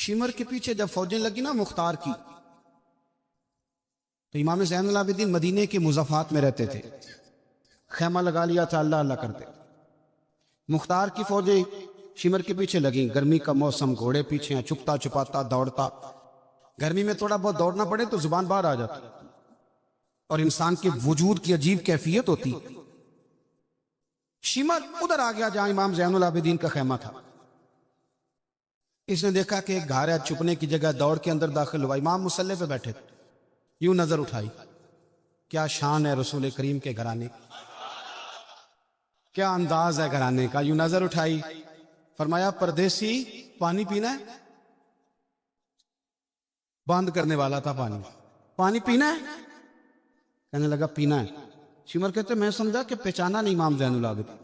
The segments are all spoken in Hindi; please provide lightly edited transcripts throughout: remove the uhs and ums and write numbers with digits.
शिमर के पीछे जब फौजें लगी ना मुख्तार की, तो इमाम ज़ैनुल आबिदीन मदीने के मुज़फ़्फ़ात में रहते थे, खैमा लगा लिया था, अल्लाह अल्लाह करते। मुख्तार की फौजें शिमर के पीछे लगी, गर्मी का मौसम, घोड़े पीछे हैं, छुपता छुपाता दौड़ता। गर्मी में थोड़ा बहुत दौड़ना पड़े तो जुबान बाहर आ जाती और इंसान के वजूद की अजीब कैफियत होती। शिमर उधर आ गया जहां इमाम ज़ैनुल आबिदीन का खैमा था। इसने देखा कि एक घर है, छुपने की जगह, दौड़ के अंदर दाखिल हुआ। इमाम मुसल्ले पे बैठे, यूं नजर उठाई, क्या शान है रसूल करीम के घराने, क्या अंदाज है घराने का। यूं नजर उठाई, फरमाया परदेसी पानी पीना है? बंद करने वाला था पानी। पानी पीना है? कहने लगा पीना है। शिमर कहते मैं समझा कि पहचाना नहीं इमाम ज़ैनुल आबिदीन,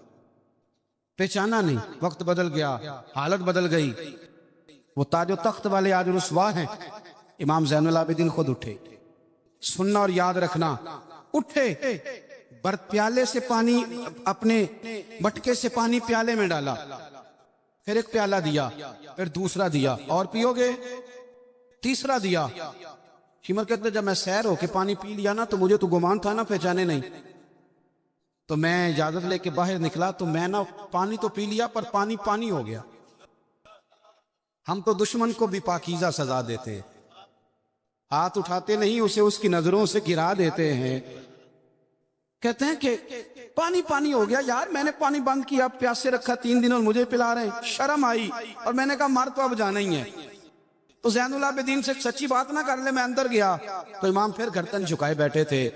पहचाना नहीं। वक्त बदल गया, हालत बदल गई। वो ताजो तख्त वाले आज रुसवा हैं। इमाम ज़ैनुल आबिदीन खुद उठे। सुनना और याद रखना, उठे, बर्त प्याले से पानी, अपने मटके से पानी प्याले में डाला, फिर एक प्याला दिया, फिर दूसरा दिया, और पियोगे? तीसरा दिया। शिमर कहते जब मैं सैर होके पानी पी लिया ना, तो मुझे तो गुमान था ना पहचाने नहीं, तो मैं इजाजत लेके बाहर निकला, तो मैं ना पानी तो पी लिया पर पानी पानी हो गया। हम तो दुश्मन को भी पाकीज़ा सजा देते हैं, हाथ उठाते नहीं, उसे उसकी नजरों से गिरा देते हैं। कहते हैं कि पानी पानी हो गया। यार मैंने पानी बंद किया, प्यासे रखा 3 दिन और मुझे पिला रहे हैं। शर्म आई और मैंने कहा मर तो अब जाना ही है, तो ज़ैनुल आबिदीन से सच्ची बात ना कर ले। मैं अंदर गया तो इमाम फिर गर्दन झुकाए बैठे थे।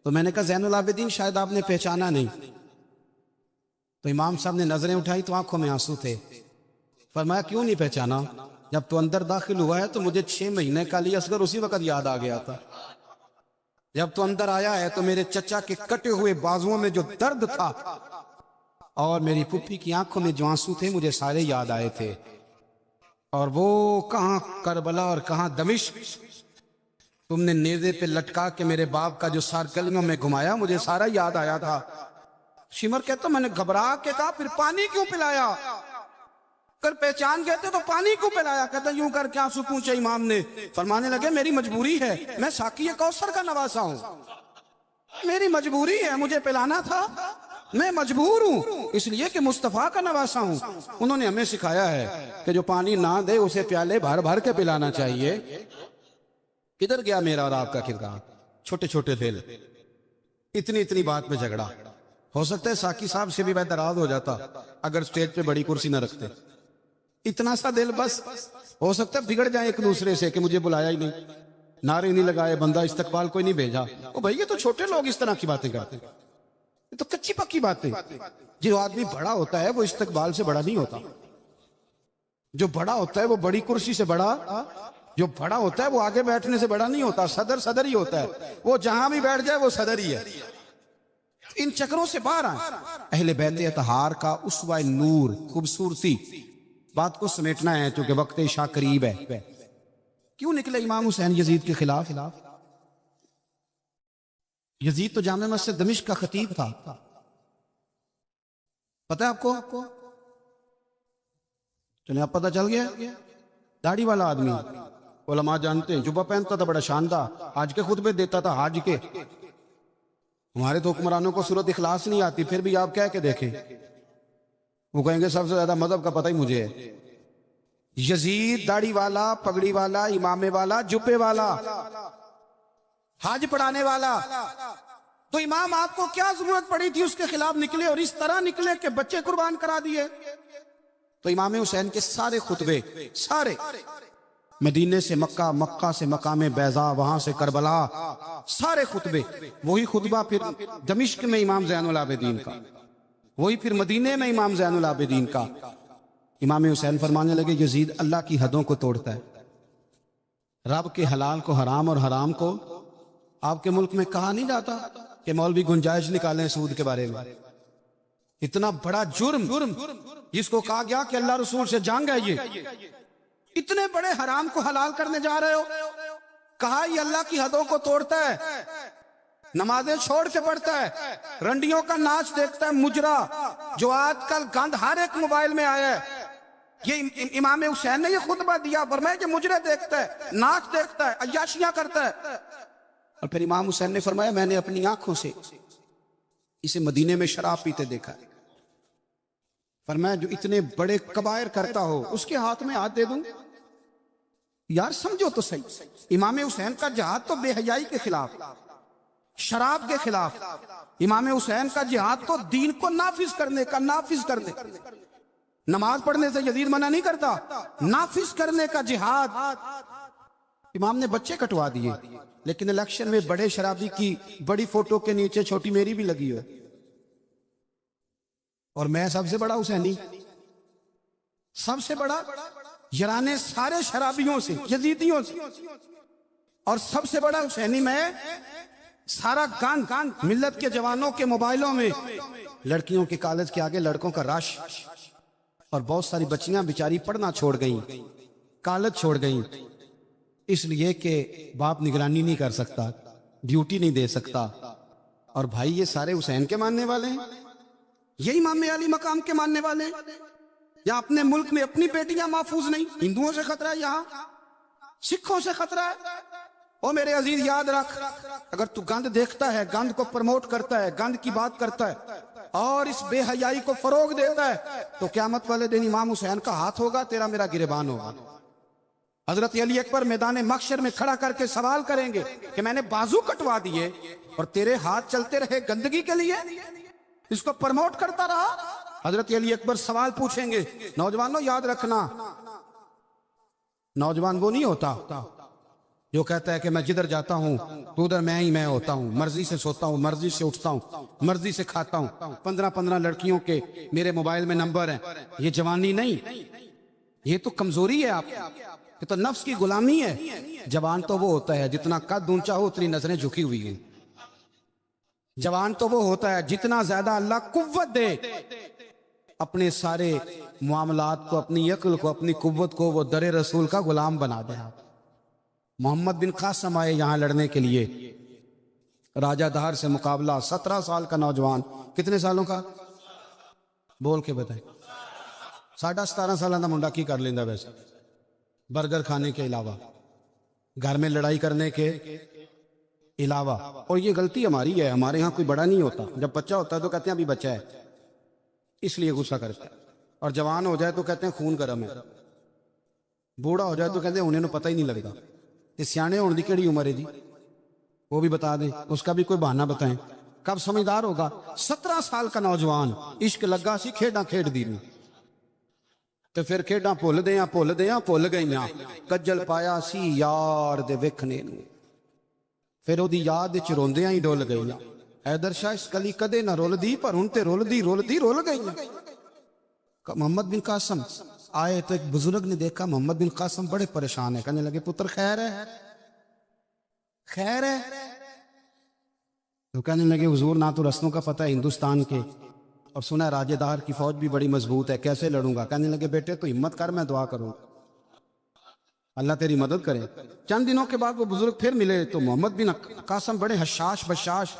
तो मैंने कहा ज़ैनुल आबिदीन शायद आपने पहचाना नहीं। तो इमाम साहब ने नजरें उठाई तो आंखों में आंसू थे। फरमाया क्यों नहीं पहचाना? जब तो अंदर दाखिल हुआ है तो मुझे 6 महीने का अली असगर उसी वक्त याद आ गया था। जब तो अंदर आया है तो मेरे चचा के कटे हुए बाजुओं में जो दर्द था और मेरी पुप्पी की आंखों में जो आंसू थे, मुझे सारे याद आए थे। और वो कहां करबला और कहां दमिश्क, तुमने नेज़े पे लटका के मेरे बाप का जो सार गलियों में घुमाया, मुझे सारा याद आया था। शिमर कहता मैंने घबरा के कहा फिर पानी क्यों पिलाया? कर पहचान गए थे तो पानी क्यों पिलाया? कहता यूं करके आंसू पूछे इमाम ने। फरमाने लगे मेरी मजबूरी है, मैं साकी कौसर का नवासा हूं, मेरी मजबूरी है, मुझे पिलाना था, मैं मजबूर हूं इसलिए कि मुस्तफा का नवासा हूं। उन्होंने हमें सिखाया है कि जो पानी ना दे उसे प्याले भर भर के पिलाना चाहिए। किधर गया मेरा और आपका किरदार? छोटे छोटे दिल, इतनी इतनी बात पे झगड़ा। हो सकता है साकी साहब से भी मैं नाराज हो जाता अगर स्टेज पे बड़ी कुर्सी ना रखते। इतना सा दिल बस, हो सकता है बिगड़ जाए एक दूसरे से कि मुझे बुलाया ही नहीं, नारे नहीं लगाए, बंदा इस्तकबाल कोई नहीं भेजा। ओ भाई ये तो छोटे लोग इस तरह की बातें करते, ये तो कच्ची पक्की बातें। जो आदमी बड़ा होता है वो इस्तकबाल से बड़ा नहीं होता। जो बड़ा होता है वो बड़ी कुर्सी से बड़ा, जो बड़ा होता है वो आगे बैठने से बड़ा नहीं होता। सदर सदर ही होता है, वो जहां भी बैठ जाए वो सदर ही है। इन चक्रों से बाहर आए। अहले बैत अतहार का उसवा नूर, खूबसूरती। बात को समेटना है क्योंकि वक्त इशा करीब है। क्यों निकले इमाम हुसैन यजीद के खिलाफ? यजीद तो जामे मस्जिद दमिश्क का खतीब था, पता है आपको? चलिए अब पता चल गया। दाढ़ी वाला आदमी, उलमा जानते हैं, जुब्बा पहनता था बड़ा शानदार, हाज के खुतबे देता था, हाज के। हमारे तो हुक्मरानों को सूरत इखलास नहीं आती, फिर भी आप कह के देखें, वो कहेंगे सबसे ज्यादा मजहब का पता ही मुझे है। यजीद दाढ़ी वाला, पगड़ी वाला, इमामे वाला, जुब्बे वाला, हाज पढ़ाने वाला। तो इमाम आपको क्या जरूरत पड़ी थी उसके खिलाफ निकले और इस तरह निकले कि बच्चे कुर्बान करा दिए? तो इमाम हुसैन के सारे खुतबे, सारे मदीने से मक्का, मक्का से मकामे बैजा, वहां से करबला, सारे खुतबे वही खुतबा फिर दमिश्क में इमाम ज़ैनुल आबिदीन का, वही फिर मदीने में इमाम ज़ैनुल आबिदीन का। इमाम हुसैन फरमाने लगे यजीद अल्लाह की हदों को तोड़ता है, रब के हलाल को हराम और हराम को। आपके मुल्क में कहा नहीं जाता कि मौलवी गुंजाइश निकालें सूद के बारे में? इतना बड़ा जुर्म जिसको कहा गया कि अल्लाह रसूल से जंग है, ये इतने बड़े हराम को हलाल करने जा रहे हो। कहा ये अल्लाह की हदों को तोड़ता है, नमाजें छोड़ के पढ़ता है, रंडियों का नाच देखता है, मुजरा जो आजकल गंद हर एक मोबाइल में आया है, ये इमाम हुसैन ने ये खुतबा दिया, फरमाया कि मुजरे देखता है, नाच देखता है, अय्याशियां करता है। और फिर इमाम हुसैन ने फरमाया मैंने अपनी आंखों से इसे मदीने में शराब पीते देखा है। फरमाया जो इतने बड़े कबायर करता हो उसके हाथ में हाथ दे दूं? यार समझो तो सही, इमाम हुसैन का जिहाद तो बेहयाई के खिलाफ, शराब के खिलाफ। इमाम हुसैन का जिहाद तो दीन को नाफिज करने का, नाफिज करने। नमाज पढ़ने से यजीद मना नहीं करता, नाफिज करने का जिहाद। इमाम ने बच्चे कटवा दिए, लेकिन इलेक्शन में बड़े शराबी की बड़ी फोटो के नीचे छोटी मेरी भी लगी है, और मैं सबसे बड़ा हुसैनी, सबसे बड़ा, यराने सारे शराबियों से, यजीदियों से, और सबसे बड़ा हुसैनी मैं। सारा गंद मिल्लत के जवानों के मोबाइलों में लड़कियों के कॉलेज के आगे लड़कों का रश, और बहुत सारी बच्चियां बेचारी पढ़ना छोड़ गईं, कॉलेज छोड़ गईं, इसलिए कि बाप निगरानी नहीं कर सकता, ड्यूटी नहीं दे सकता। और भाई ये सारे हुसैन के मानने वाले हैं, ये इमाम अली मकाम के मानने वाले हैं। या अपने मुल्क में अपनी बेटियां महफूज नहीं, हिंदुओं से खतरा है, यहां सिखों से खतरा है। ओ मेरे अजीज याद रख, अगर तू गंद देखता है, गंद को प्रमोट करता है, गंद की बात करता है और इस बेहयाई को फरोग देता है, तो क़यामत वाले दिन इमाम हुसैन का हाथ होगा, तेरा मेरा गिरबान होगा। हजरत अली अकबर मैदान महशर में खड़ा करके सवाल करेंगे कि मैंने बाजू कटवा दिए और तेरे हाथ चलते रहे गंदगी के लिए, इसको प्रमोट करता रहा। हजरत अली अकबर सवाल पूछेंगे, नौजवानों याद रखना, नौजवान वो नहीं होता जो कहता है कि मैं जिधर जाता हूं तो उधर मैं होता हूं, मर्जी से सोता हूं, मर्जी से उठता हूं, मर्जी से खाता हूं, 15-15 लड़कियों के मेरे मोबाइल में नंबर हैं। ये जवानी नहीं, ये तो कमजोरी है, आप ये तो नफ्स की गुलामी है। जवान तो वो होता है जितना कद ऊंचा हो उतनी नजरें झुकी हुई हैं। जवान तो वो होता है जितना ज्यादा अल्लाह कुव्वत दे, अपने सारे मामलात को, अपनी अक्ल को, अपनी कुव्वत को वो दरे रसूल का गुलाम बना दे। मोहम्मद बिन कासम आए यहां लड़ने के लिए, राजाधार से मुकाबला, 17 साल का नौजवान, कितने सालों का बोल के बताए? 17.5 साल का मुंडा की कर लेंदा वैसे, बर्गर खाने के अलावा, घर में लड़ाई करने के अलावा। और ये गलती हमारी है, हमारे यहाँ कोई बड़ा नहीं होता, जब बच्चा होता है तो कहते हैं अभी बच्चा है, इसलिए गुस्सा करता है, और जवान हो जाए तो कहते हैं खून गर्म है, बूढ़ा हो जाए तो कहते हैं उन्हें पता ही नहीं लगता। ये सियाने होने की केड़ी उम्र है जी, वो भी बता दें, उसका भी कोई बहाना बताएं, कब समझदार होगा। 17 साल का नौजवान, इश्क लगा सी खेडा खेड दी नूं, ते फिर खेडा भुल गई, कज्जल पाया सी यार दे वेखने नूं, फिर ओदी याद विच रोंदियां ही डुल गई। हैदर शाह इस कली कदे ना रुलदी, पर हुण ते रुलदी रुल गई। मोहम्मद बिन कासम आए तो एक बुजुर्ग ने देखा मोहम्मद बिन कासम बड़े परेशान है, कहने लगे पुत्र खैर है, खैर है? तो कहने लगे हुजूर ना तो रस्मों का पता है हिंदुस्तान के, और सुना राजेदार की फौज भी बड़ी मजबूत है, कैसे लड़ूंगा? कहने लगे बेटे तो हिम्मत कर, मैं दुआ करूंगा, अल्लाह तेरी मदद करे। चंद दिनों के बाद वो बुजुर्ग फिर मिले तो मोहम्मद बिन कासम बड़े हशाश बशाश,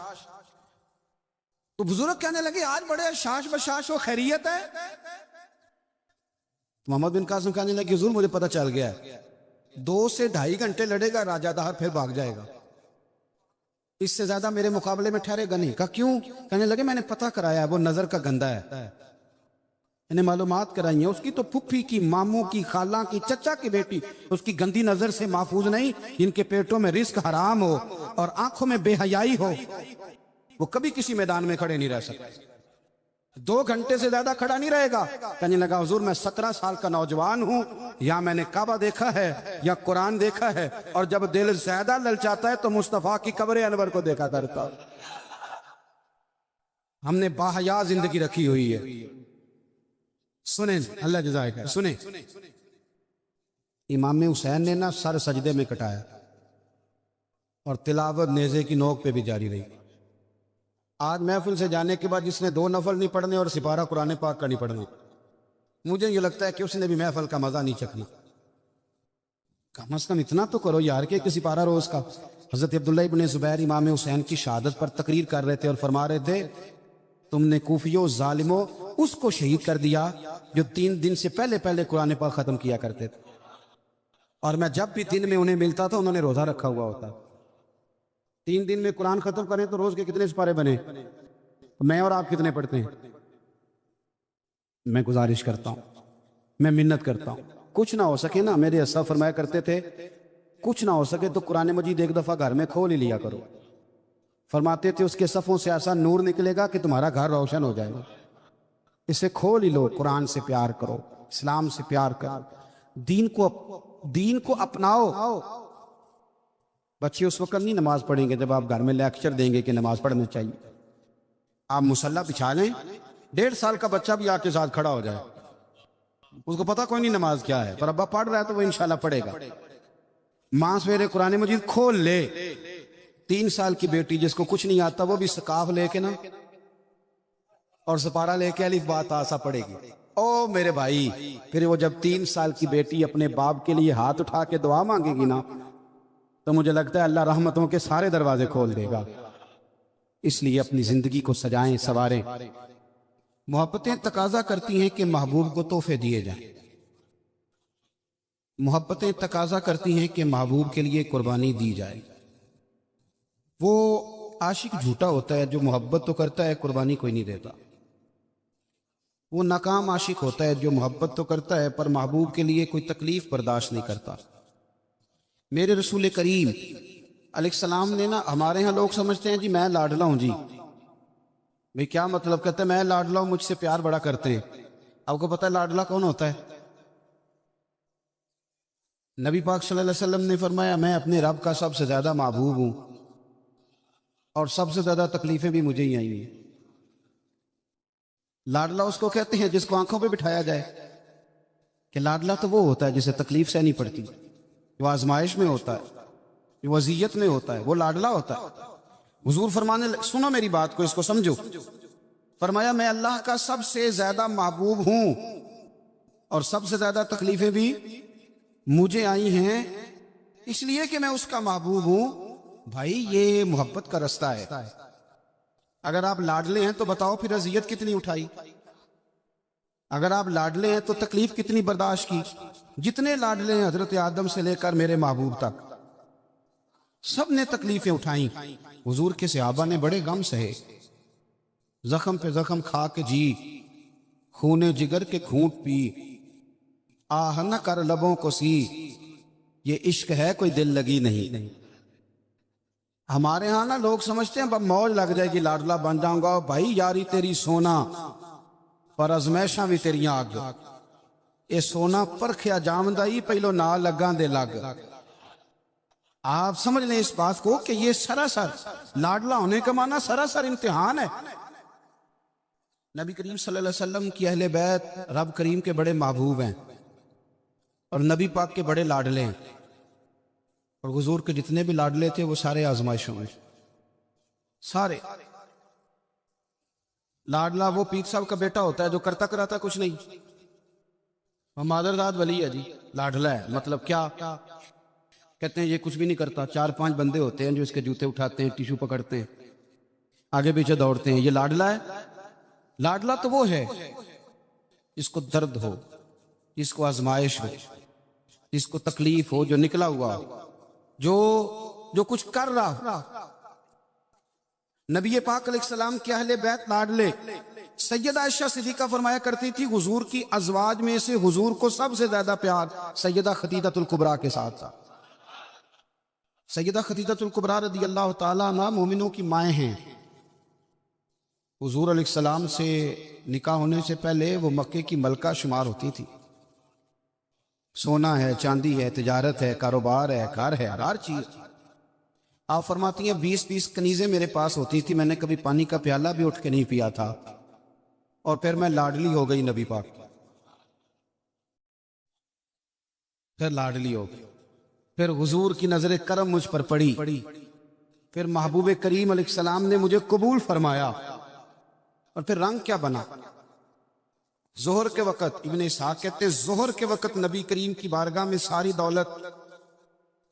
तो बुजुर्ग कहने लगे आज बड़े हशाश बशाश हो, खैरियत है? मोहम्मद बिन कासिम कहने लगे हुजूर मुझे पता चल गया है, 2 से 2.5 घंटे लड़ेगा, राजादार फिर भाग जाएगा, इससे ज्यादा मेरे मुकाबले में ठहरेगा नहीं। कहा क्यों? कहने लगे मैंने पता कराया है, वो नजर का गंदा है, इन्हें मालूमात कराई है, उसकी तो फुफ्फी की, मामू की, खाला की, चचा की बेटी उसकी गंदी नजर से महफूज नहीं, इनके पेटों में रिस्क हराम हो और आंखों में बेहयाई हो, वो कभी किसी मैदान में खड़े नहीं रह सकते, 2 घंटे से ज्यादा खड़ा नहीं रहेगा। कहने लगा हुजूर मैं 17 साल का नौजवान हूं, या मैंने काबा देखा है या कुरान देखा है, और जब दिल ज्यादा ललचाता है तो मुस्तफा की कब्र अनवर को देखा करता। हमने बाहया जिंदगी रखी हुई है। सुने अल्लाह जज़ाए खैर, सुने इमाम हुसैन ने ना सर सजदे में कटाया और तिलावत नेज़े की नोक पे भी जारी रही। आज महफिल से जाने के बाद जिसने 2 नफल नहीं पढ़ने और सिपारा कुरान पाक का नहीं पढ़ना, मुझे ये लगता है कि उसने भी महफिल का मजा नहीं चखना। कम अज कम इतना तो करो यार कि सिपारा रोज का। हजरत अब्दुल्लाह इब्ने ज़ुबैर इमाम हुसैन की शहादत पर तकरीर कर रहे थे और फरमा रहे थे तुमने कूफियों जालिमों उसको शहीद कर दिया जो 3 दिन से पहले पहले कुरान पाक खत्म किया करते थे। और मैं जब भी दिन में उन्हें मिलता था उन्होंने रोजा रखा हुआ होता। 3 दिन में कुरान खत्म करें तो रोज के कितने सिपारे बने? मैं और आप कितने पढ़ते हैं? मैं गुजारिश करता हूं, मैं मिन्नत करता हूं, कुछ ना हो सके ना, मेरे अस्सा फरमाया करते थे, कुछ ना हो सके तो कुरान मजीद एक दफा घर में खोल ही लिया करो। फरमाते थे उसके सफ़ों से ऐसा नूर निकलेगा कि तुम्हारा घर रोशन हो जाएगा। इसे खोल ही लो, कुरान से प्यार करो, इस्लाम से प्यार करो, दीन को अपनाओ। बच्चे उस वक्त नहीं नमाज पढ़ेंगे जब आप घर में लेक्चर देंगे कि नमाज पढ़नी चाहिए। आप मुसल्ला बिछा लें, 1.5 साल का बच्चा भी आपके साथ खड़ा हो जाए, उसको पता कोई नहीं नमाज क्या है, पर अब्बा पढ़ रहा है तो वो इंशाल्लाह पढ़ेगा। माँ सवेरे कुरान मजीद खोल ले, 3 साल की बेटी जिसको कुछ नहीं आता वो भी सकाफ लेके ना और सपारा लेके अलिफ बात आसा पड़ेगी। ओ मेरे भाई, फिर वो जब 3 साल की बेटी अपने बाप के लिए हाथ उठा के दुआ मांगेगी ना, तो मुझे लगता है अल्लाह रहमतों के सारे दरवाजे खोल देगा। इसलिए अपनी जिंदगी को सजाएं, सवारें। मोहब्बतें तकाजा करती हैं कि महबूब को तोहफे दिए जाएं। मोहब्बतें तकाजा करती हैं कि महबूब के लिए कुर्बानी दी जाए। वो आशिक झूठा होता है जो मोहब्बत तो करता है, कुर्बानी कोई नहीं देता। वो नाकाम आशिक होता है जो मोहब्बत तो करता है पर महबूब के लिए कोई तकलीफ बर्दाश्त नहीं करता। मेरे रसूल करीम अलैहिस्सलाम ने ना, हमारे यहाँ लोग समझते हैं जी मैं लाडला हूं जी। भाई क्या मतलब? कहते हैं मैं लाडला हूं, मुझसे प्यार बड़ा करते हैं। आपको पता है लाडला कौन होता है? नबी पाक सल्लल्लाहु अलैहि वसल्लम ने फरमाया मैं अपने रब का सबसे ज्यादा महबूब हूं और सबसे ज्यादा तकलीफें भी मुझे ही आई हैं। लाडला उसको कहते हैं जिसको आंखों पे बिठाया जाए, कि लाडला तो वो होता है जिसे तकलीफ सहनी पड़ती, जो आजमाइश में होता है, जो वज़ियत में होता है, वो लाडला होता है। हुजूर फरमाने, सुनो मेरी बात को, इसको समझो। फरमाया मैं अल्लाह का सबसे ज्यादा महबूब हूं और सबसे ज्यादा तकलीफें भी मुझे आई हैं इसलिए कि मैं उसका महबूब हूं। भाई ये मोहब्बत का रास्ता है। अगर आप लाडले हैं तो बताओ फिर अजियत कितनी उठाई? अगर आप लाडले हैं तो तकलीफ कितनी बर्दाश्त की? जितने लाडले हैं हजरत आदम से लेकर मेरे महबूब तक, सब ने तकलीफें उठाई। हुजूर के सहाबा ने बड़े गम सहे, जख्म पे जख्म खा के जी, खूने जिगर के घूंट पी, आह न कर लबों को सी, ये इश्क है कोई दिल लगी नहीं। हमारे यहाँ ना लोग समझते हैं मौज लग जाएगी, लाडला बन जाऊंगा। भाई यारी तेरी सोना पर अजमैशा भी तेरिया अग, ये सोना परखिया जामदा ही पहलो ना लगा दे लग। आप समझ लें इस बात को कि ये सरासर लाडला होने का माना सरासर इम्तिहान है। नबी करीम सल्लल्लाहु अलैहि वसल्लम की अहले बैत रब करीम के बड़े महबूब हैं और नबी पाक के बड़े लाडले हैं। और हुजूर के जितने भी लाडले थे वो सारे आजमाइशों में, सारे। लाडला वो पीर साहब का बेटा होता है जो करता कराता कुछ नहीं, वो मादरदाद वली है जी, लाडला है। मतलब क्या कहते हैं? ये कुछ भी नहीं करता। 4-5 बंदे होते हैं जो इसके जूते उठाते हैं, टिश्यू पकड़ते हैं, आगे पीछे दौड़ते हैं। ये लाडला है। लाडला तो वो है जिसको दर्द हो, जिसको आजमाइश हो, जिसको तकलीफ हो, जो निकला हुआ हो, जो कुछ कर रहा हो। नबी पाक अलैहिस्सलाम के अहले बैत लाडले। सैयदा आयशा सिद्दीका फरमाया करती थी हुजूर की अजवाज में से हुजूर को सबसे ज्यादा प्यार सैयदा खदीजतुल कुबरा के साथ था। सैयदा खदीजतुल कुबरा रदी अल्लाह ताला अन्हा मोमिनों की माएँ हैं। हुजूर अलैहिस्सलाम से निकाह होने से पहले वो मक्के की मलका शुमार होती थी। सोना है, चांदी है, तिजारत है, कारोबार है, घर है, हर चीज। आप फरमाती हैं 20-20 कनीजें मेरे पास होती थी, मैंने कभी पानी का प्याला भी उठ के नहीं पिया था। और फिर मैं लाडली हो गई नबी पाक, फिर लाडली हो गई। फिर हुजूर की नजर करम मुझ पर पड़ी, फिर महबूब करीम अलैहिस्सलाम ने मुझे कबूल फरमाया। और फिर रंग क्या बना? जोहर के वक़्त, इब्ने इसहाक़ कहते हैं जोहर के वक़्त नबी करीम की बारगाह में सारी दौलत,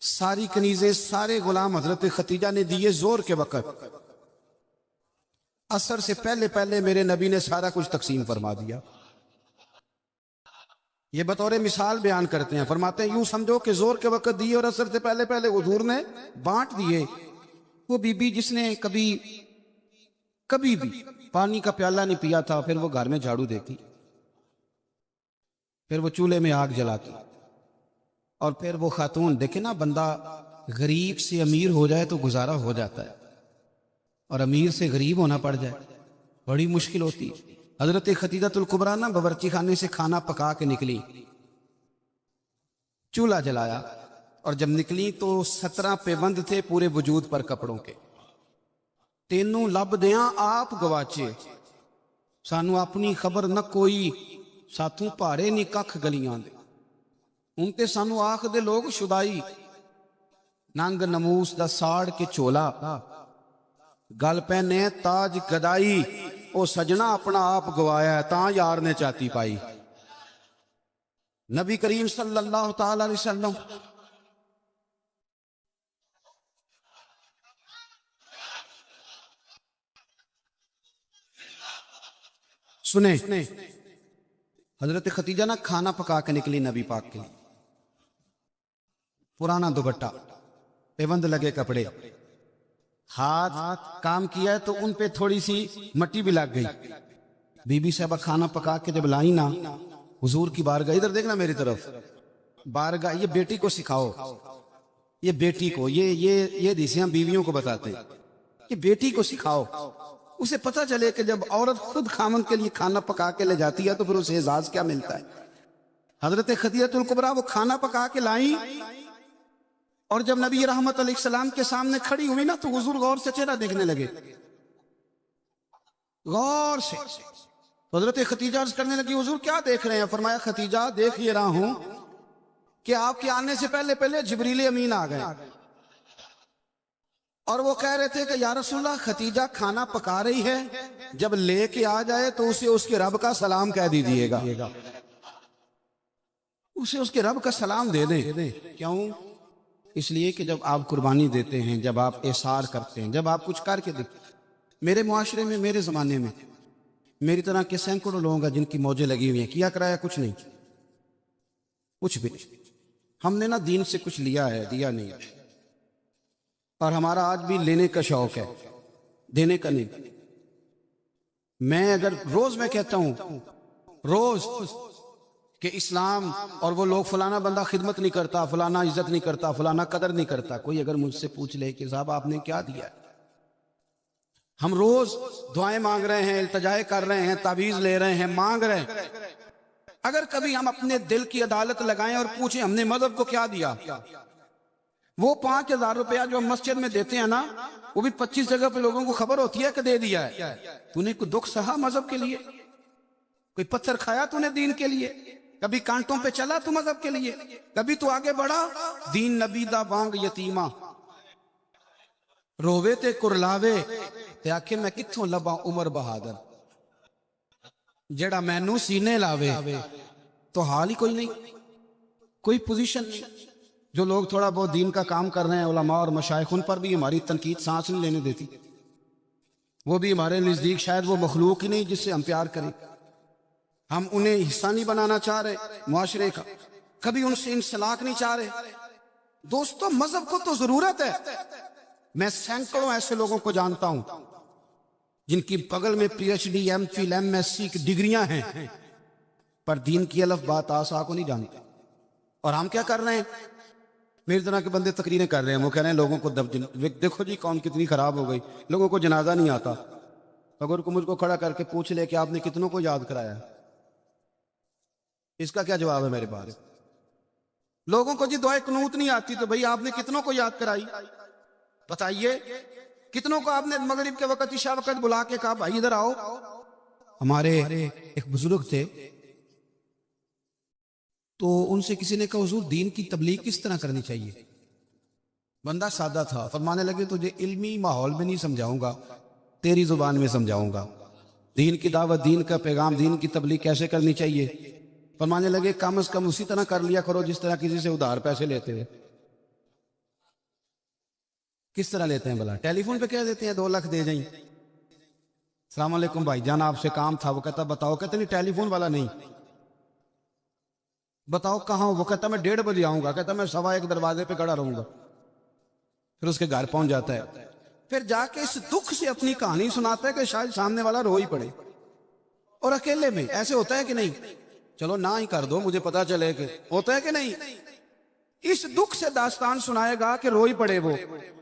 सारी कनीज़ें, सारे गुलाम हजरत खतीजा ने दिए जोहर के वक़्त। असर से पहले पहले मेरे नबी ने सारा कुछ तकसीम फरमा दिया। ये बतौर मिसाल बयान करते हैं, फरमाते हैं यूं समझो कि जोर के वक्त दिए और असर से पहले पहले हुजूर ने बांट दिए। वो बीबी जिसने कभी कभी भी पानी का प्याला नहीं पिया था, फिर वो घर में झाड़ू देती, फिर वो चूल्हे में आग जलाती, और फिर वो खातून, देखे ना, बंदा गरीब से अमीर हो जाए तो गुजारा हो जाता है, और अमीर से गरीब होना पड़ जाए बड़ी मुश्किल होती है। हजरत खतीजतुल कुबरा ना बावर्ची खाने से खाना पका के निकली, चूल्हा जलाया, और जब निकली तो 17 पेबंद थे पूरे वजूद पर कपड़ों के। तेनों लब दिया आप गवाचे, सानू अपनी खबर न कोई, साथों भारे नहीं कख गलियां दे। उनते सानू आख दे लोग शुदाई, नंग नमूस दा साड़ के चोला, गल पैने ताज गदाई। ओ सजना अपना आप गवाया ता यार ने चाती पाई। नबी करीम सल्लल्लाहु तआला अलैहि वसल्लम सुने, हजरत खतीजा ना खाना पका के निकली नबी पाक के लिए। पुराना दुपट्टा, पेबंद लगे कपड़े, हाथ काम किया है तो उन पे थोड़ी सी मट्टी भी लग गई। बीबी साहबा खाना पका के जब लाई ना हुजूर की बारगाह, इधर देखना मेरी तरफ, बारगाह, ये बेटी को सिखाओ, ये बेटी को, ये दिसियां बीवियों को बताते हैं, ये बेटी को सिखाओ। उसे पता चले कि जब औरत खुद खामन के लिए खाना पका के ले जाती है तो फिर उसे एजाज क्या मिलता है। हजरत खदीजतुल कुबरा वो खाना पका के लाई, और जब नबी रहमत अलैहिस्सलाम के सामने खड़ी हुई ना तो हुजूर गौर से चेहरा देखने लगे, गौर से। तो हजरत खतीजा अर्ज करने लगी, हुजूर क्या देख रहे हैं? फरमाया, खतीजा देख ये रहा हूं कि आपके आने से पहले पहले जिब्रील अमीन आ गए, और वो कह रहे थे कि या रसूलल्लाह खतीजा खाना पका रही है, जब लेके आ जाए तो उसे उसके रब का सलाम कह दीजिएगा, उसे उसके रब का सलाम दे दें। क्यों? इसलिए कि जब आप कुर्बानी देते हैं, जब आप एसार करते हैं, जब आप कुछ करके देते, मेरे मुआशरे में, मेरे ज़माने में मेरी तरह के सैकड़ों लोग हैं जिनकी मौजें लगी हुई हैं, किया कराया कुछ नहीं, कुछ भी नहीं। हमने ना दीन से कुछ लिया है, दिया नहीं, और हमारा आज भी लेने का शौक है, देने का नहीं। मैं अगर रोज मैं कहता हूं रोज कि इस्लाम और वो लोग, फलाना बंदा खिदमत नहीं करता, फलाना इज्जत नहीं करता, फलाना कदर नहीं करता, कोई अगर मुझसे पूछ ले कि साहब आपने क्या दिया है, हम रोज दुआएं मांग रहे हैं, इल्तिजाएं कर रहे हैं, तावीज ले रहे हैं, मांग रहे हैं। अगर कभी हम अपने दिल की अदालत लगाएं और पूछें हमने मदद को क्या दिया, वो 5,000 रुपया जो हम मस्जिद में देते हैं ना, वो भी 25 जगह पे लोगों को खबर होती है कि दे दिया है। तूने कोई दुख सहा मजहब के लिए? कोई पत्थर खाया तूने दीन के लिए? कभी कांटों पे चला तू मजहब के लिए? कभी तू आगे बढ़ा? दीन नबी दा वांग यतीमा रोवे ते कुरलावे ते आखे मैं कित्थों लबा उमर बहादुर, जेड़ा मैनू सीने लावे। तो हाल ही कोई नहीं, कोई पोजीशन नहीं। जो लोग थोड़ा बहुत दीन का काम कर रहे हैं, उलमा और मशाइख, उन पर भी हमारी तनकीद सांस नहीं लेने देती। वो भी हमारे नजदीक शायद वो मखलूक ही नहीं जिससे हम प्यार करें। हम उन्हें हिस्सा नहीं बनाना चाह रहे मुआशरे का, कभी उनसे इंसलाक नहीं चाह रहे। दोस्तों, मजहब को तो जरूरत है। मैं सैकड़ों ऐसे लोगों को जानता हूं जिनकी बगल में PhD, MPhil, MSc की डिग्रियां हैं, पर दीन की अलफ बात आसा को नहीं जानते। और हम क्या कर रहे हैं? मेरी तरह के बंदे तकरीरें कर रहे हैं, वो कह रहे हैं लोगों को देखो जी कौन कितनी खराब हो गई, लोगों को जनाजा नहीं आता। अगर को मुझको खड़ा करके पूछ ले कि आपने कितनों को याद कराया, इसका क्या जवाब है मेरे पास? लोगों को जी दुआए कुनूत नहीं आती, तो भाई आपने कितनों को याद कराई? बताइए, कितनों को आपने मगरिब के वक्त, इशा वक्त बुला के कहा भाई इधर आओ? हमारे एक बुजुर्ग थे, तो उनसे किसी ने कहा हुजूर दीन की तबलीग किस तरह करनी चाहिए? बंदा सादा था, फरमाने लगे तुझे इल्मी माहौल में नहीं समझाऊंगा, तेरी जुबान में समझाऊंगा। दीन की दावत, दीन का पैगाम, दीन की तबलीग कैसे करनी चाहिए? फरमाने लगे कम से कम उसी तरह कर लिया करो जिस तरह किसी से उधार पैसे लेते हुए। किस तरह लेते हैं भला? टेलीफोन पे कह देते हैं 2 लाख दे जाइए, सलाम अलैकुम भाईजान, आपसे काम था। वो कहता बताओ। कहते नहीं टेलीफोन वाला नहीं। बताओ कहाँ हो? वो कहता मैं 1:30 बजे आऊंगा। कहता मैं 1:15 दरवाजे पे खड़ा रहूंगा। फिर उसके घर पहुंच जाता है। फिर जाके इस दुख से अपनी कहानी सुनाता है कि शायद सामने वाला रो ही पड़े। और अकेले में ऐसे होता है कि नहीं? चलो ना ही कर दो, मुझे पता चले कि होता है कि नहीं। इस दुख से दास्तान सुनाएगा कि रो ही पड़े वो।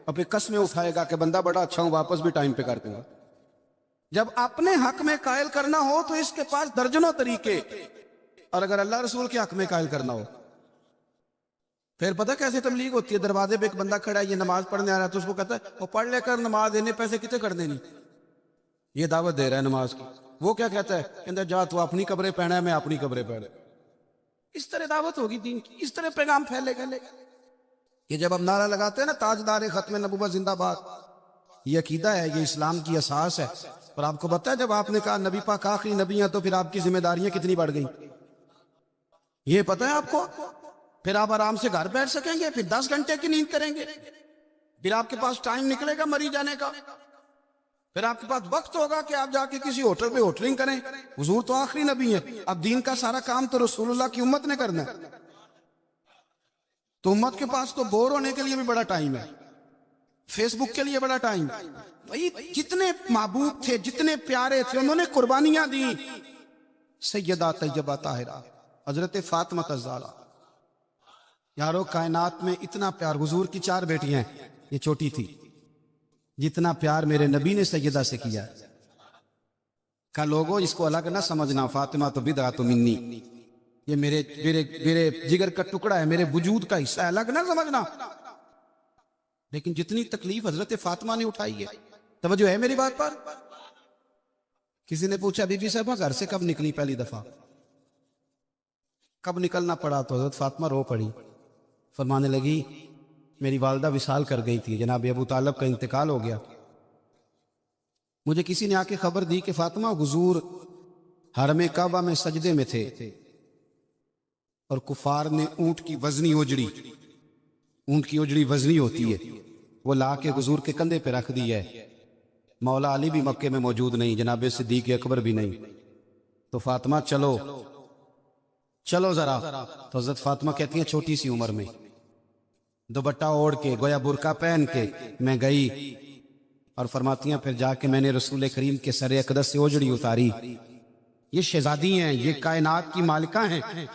अपने कस्में उठाएगा कि बंदा बड़ा अच्छा हूं, वापस भी टाइम पे कर दूंगा। जब अपने हक में कायल करना हो तो इसके पास दर्जनों तरीके। और अगर अल्लाह रसूल के हक में कायल करना हो फिर पता कैसे तबलीग होती है। दरवाजे पे एक बंदा खड़ा है, ये नमाज पढ़ने आ रहा है, तो उसको कहता है वो पढ़ लेकर नमाज देने पैसे कितने कर देनी। ये दावत दे रहा है नमाज की। वो क्या कहता है? कहता जा तू अपनी कब्रें पहना है, मैं अपनी कब्रें पहने। इस तरह दावत होगी दीन की, इस तरह पैगाम फैलेगा। ये जब हम नारा लगाते हैं ना ताजदार खत्म नबूवत जिंदाबाद, ये अकीदा है, ये इस्लाम की असास है। और आपको पता है जब आपने कहा नबी पाक आखिरी नबी है तो फिर आपकी जिम्मेदारियां कितनी बढ़ गई, ये पता है आपको। फिर आप आराम से घर बैठ सकेंगे, फिर 10 घंटे की नींद करेंगे, फिर आपके पास टाइम निकलेगा मरी जाने का, फिर आपके पास वक्त होगा कि आप जाके किसी होटल पे होटलिंग करें। हुजूर तो आखिरी नबी है, अब दीन का सारा काम तो रसूलुल्लाह की उम्मत ने करना है। तो उम्मत के पास तो बोर होने के लिए भी बड़ा टाइम है, फेसबुक के लिए बड़ा टाइम। भाई जितने महबूब थे, जितने प्यारे थे, उन्होंने कुर्बानियां दी। सैयदा तैयबा ताहिरा हजरत फातिमा ज़हरा। यारो कायनात में इतना प्यार, हुजूर की 4 बेटियां हैं, ये छोटी थी। जितना प्यार मेरे नबी ने सैयदा से किया। का लोगों इसको अलग ना समझना, फातिमा तो बिदअत तो मिन्नी, ये मेरे मेरे मेरे जिगर का टुकड़ा है, मेरे वजूद का हिस्सा, अलग ना समझना। लेकिन जितनी तकलीफ हजरत फातिमा ने उठाई है, तवज्जो है मेरी बात पर। किसी ने पूछा बीबी साहबा घर से कब निकली पहली दफा, कब निकलना पड़ा? तो हजरत फातिमा रो पड़ी। फरमाने लगी मेरी वालदा विसाल कर गई थी, जनाब अबू तालिब का इंतकाल हो गया। मुझे किसी ने आके खबर दी कि फातिमा हुजूर हरमे काबा में सजदे में थे और कुफार ने ऊंट की वजनी ओजड़ी, ऊंट की ओजड़ी वजनी होती है, वो ला के हुजूर के कंधे पे रख दी है। मौला अली भी मक्के में मौजूद नहीं, जनाब सिद्दीक अकबर भी नहीं। तो फातिमा चलो चलो जरा। तो हजरत फातिमा कहती है छोटी सी उम्र में दुपट्टा ओढ़ के, गोया बुरका पहन के मैं गई। और फरमाती हैं फिर जाके मैंने रसूल करीम के सर अकदस से ओजड़ी उतारी। ये शहजादी हैं, ये कायनात की मालिका हैं,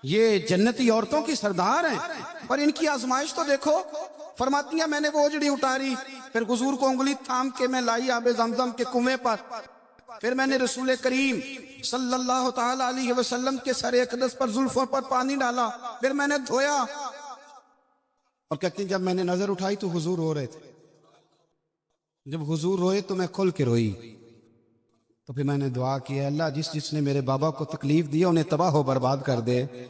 ये जन्नती औरतों की सरदार हैं, पर इनकी आजमाइश तो देखो। फरमाती हैं मैंने वो ओजड़ी उतारी, फिर हुजूर को उंगली थाम के मैं लाई आबे जमजम के कुएं पर। फिर मैंने रसूल करीम सल्लल्लाहु ताला अलैहि वसल्लम के सर अकदस पर जुल्फों पर पानी डाला, फिर मैंने धोया। और कहती जब मैंने नजर उठाई तो हुजूर रो रहे थे। जब हुजूर रोए तो मैं खुल के रोई। तो फिर मैंने दुआ की, अल्लाह जिसने मेरे बाबा को तकलीफ दी उन्हें तबाह हो बर्बाद कर दे।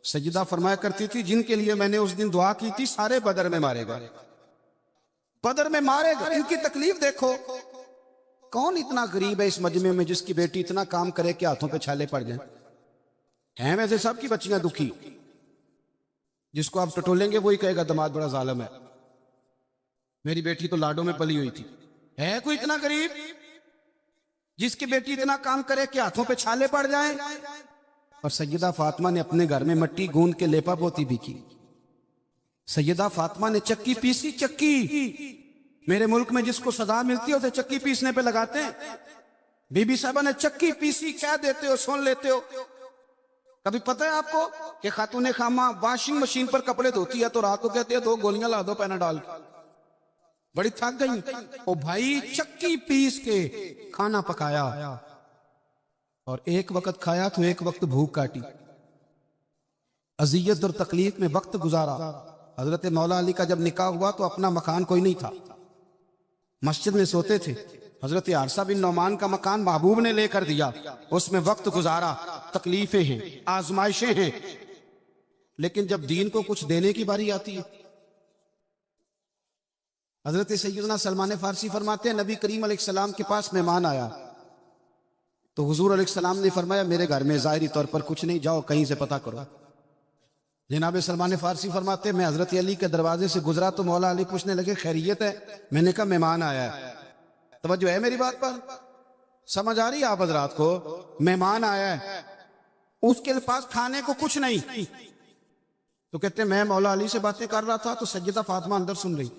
सजदा फरमाया करती थी जिनके लिए मैंने उस दिन दुआ की थी सारे बदर में मारे गए, बदर में मारे गए। इनकी तकलीफ देखो। कौन इतना गरीब है इस मजमे में जिसकी बेटी इतना काम करे कि हाथों पे छाले पड़ जाए? हैं वैसे सबकी बच्चियां दुखी। जिसको आप टटोलेंगे वही कहेगा दामाद बड़ा जालिम है। मेरी बेटी तो लाडो में पली हुई थी। है कोई इतना गरीब जिसकी बेटी इतना काम करे कि हाथों पे छाले पड़ जाएं? और सैयदा फातिमा ने अपने घर में मिट्टी गूंद के लेपा पोती भी की। सैयदा फातिमा ने चक्की पीसी। चक्की मेरे मुल्क में जिसको सजा मिलती है उसे चक्की पीसने पे लगाते हैं। बीबी साहबा ने चक्की पीसी। क्या देते हो? सुन लेते हो? कभी पता है आपको कि खातूने खामा वॉशिंग मशीन पर कपड़े धोती है तो रात को कहती है 2 गोलियां ला दो पैनाडॉल की, बड़ी थक गई। ओ भाई चक्की पीस के खाना पकाया और एक वक्त खाया तो एक वक्त भूख काटी, अजियत और तकलीफ में वक्त गुजारा। हजरत मौला अली का जब निकाह हुआ तो अपना मकान कोई नहीं था, मस्जिद में सोते थे। हजरत आरसा बिन नौमान का मकान महबूब ने लेकर दिया, उसमें वक्त गुजारा। तकलीफें हैं, आजमाइशें हैं, लेकिन जब दीन को कुछ देने की बारी आती है। हजरत सैयदना सलमान फारसी फरमाते हैं नबी करीम अलैहिस्सलाम के पास मेहमान आया तो हुजूर अलैहिस्सलाम ने फरमाया मेरे घर में ज़ाहिरी तौर पर कुछ नहीं, जाओ कहीं से पता करो। जनाब सलमान फारसी फरमाते मैं हजरत अली के दरवाजे से गुजरा तो मौला अली पूछने लगे खैरियत है? मैंने कहा मेहमान आया है। तवज्जो है मेरी बात पर? समझ आ रही है आप हजरात को? मेहमान आया है, उसके पास खाने को कुछ नहीं, तो कहते मैं मौला अली से बातें कर रहा था तो सैयदा फातिमा अंदर सुन रही।